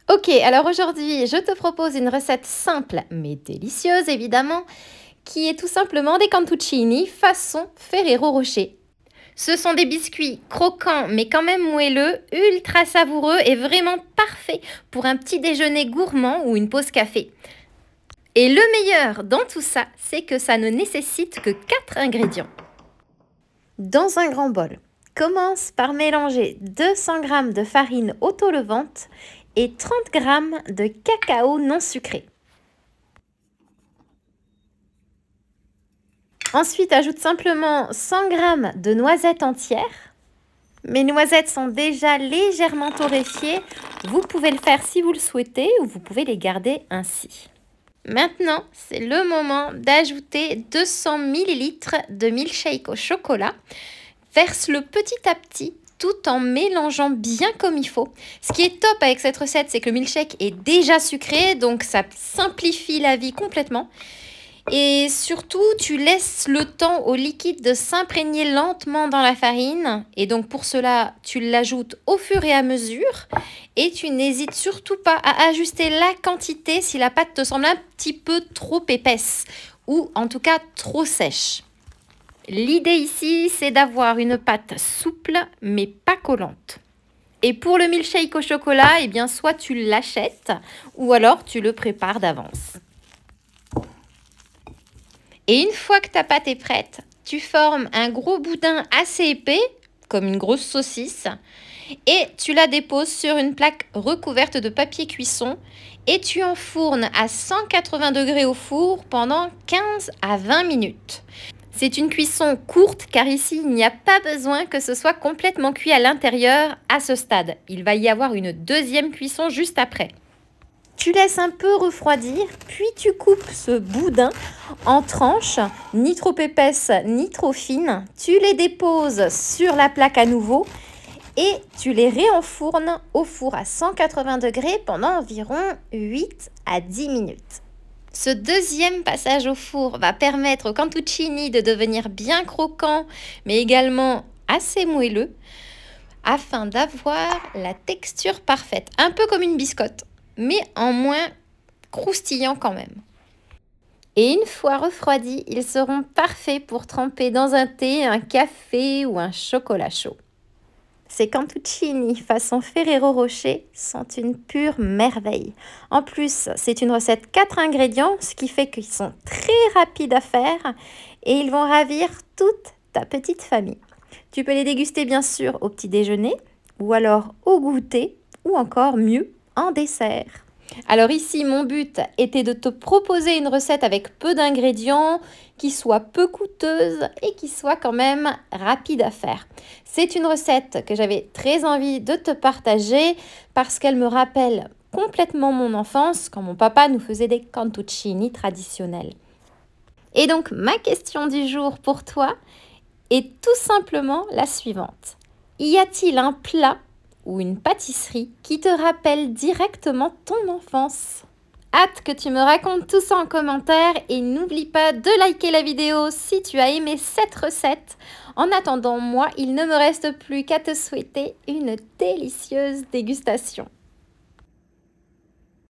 Ok, alors aujourd'hui, je te propose une recette simple mais délicieuse évidemment, qui est tout simplement des cantuccini façon Ferrero Rocher. Ce sont des biscuits croquants mais quand même moelleux, ultra savoureux et vraiment parfaits pour un petit déjeuner gourmand ou une pause café. Et le meilleur dans tout ça, c'est que ça ne nécessite que 4 ingrédients. Dans un grand bol, commence par mélanger 200 g de farine auto-levante et 30 g de cacao non sucré. Ensuite, ajoute simplement 100 g de noisettes entières. Mes noisettes sont déjà légèrement torréfiées. Vous pouvez le faire si vous le souhaitez ou vous pouvez les garder ainsi. Maintenant, c'est le moment d'ajouter 200 ml de milkshake au chocolat. Verse-le petit à petit tout en mélangeant bien comme il faut. Ce qui est top avec cette recette, c'est que le milkshake est déjà sucré, donc ça simplifie la vie complètement. Et surtout, tu laisses le temps au liquide de s'imprégner lentement dans la farine. Et donc pour cela, tu l'ajoutes au fur et à mesure. Et tu n'hésites surtout pas à ajuster la quantité si la pâte te semble un petit peu trop épaisse ou en tout cas trop sèche. L'idée ici, c'est d'avoir une pâte souple mais pas collante. Et pour le milkshake au chocolat, eh bien, soit tu l'achètes ou alors tu le prépares d'avance. Et une fois que ta pâte est prête, tu formes un gros boudin assez épais, comme une grosse saucisse, et tu la déposes sur une plaque recouverte de papier cuisson et tu enfournes à 180 degrés au four pendant 15 à 20 minutes. C'est une cuisson courte car ici, il n'y a pas besoin que ce soit complètement cuit à l'intérieur à ce stade. Il va y avoir une deuxième cuisson juste après. Tu laisses un peu refroidir, puis tu coupes ce boudin en tranches, ni trop épaisses, ni trop fines. Tu les déposes sur la plaque à nouveau et tu les réenfournes au four à 180 degrés pendant environ 8 à 10 minutes. Ce deuxième passage au four va permettre au cantuccini de devenir bien croquant, mais également assez moelleux, afin d'avoir la texture parfaite, un peu comme une biscotte, mais en moins croustillant quand même. Et une fois refroidis, ils seront parfaits pour tremper dans un thé, un café ou un chocolat chaud. Ces cantuccini façon Ferrero Rocher sont une pure merveille. En plus, c'est une recette 4 ingrédients, ce qui fait qu'ils sont très rapides à faire et ils vont ravir toute ta petite famille. Tu peux les déguster bien sûr au petit déjeuner ou alors au goûter ou encore mieux en dessert. Alors ici, mon but était de te proposer une recette avec peu d'ingrédients, qui soit peu coûteuse et qui soit quand même rapide à faire. C'est une recette que j'avais très envie de te partager parce qu'elle me rappelle complètement mon enfance quand mon papa nous faisait des cantuccini traditionnels. Et donc, ma question du jour pour toi est tout simplement la suivante. Y a-t-il un plat ou une pâtisserie qui te rappelle directement ton enfance? Hâte que tu me racontes tout ça en commentaire et n'oublie pas de liker la vidéo si tu as aimé cette recette. En attendant, moi, il ne me reste plus qu'à te souhaiter une délicieuse dégustation.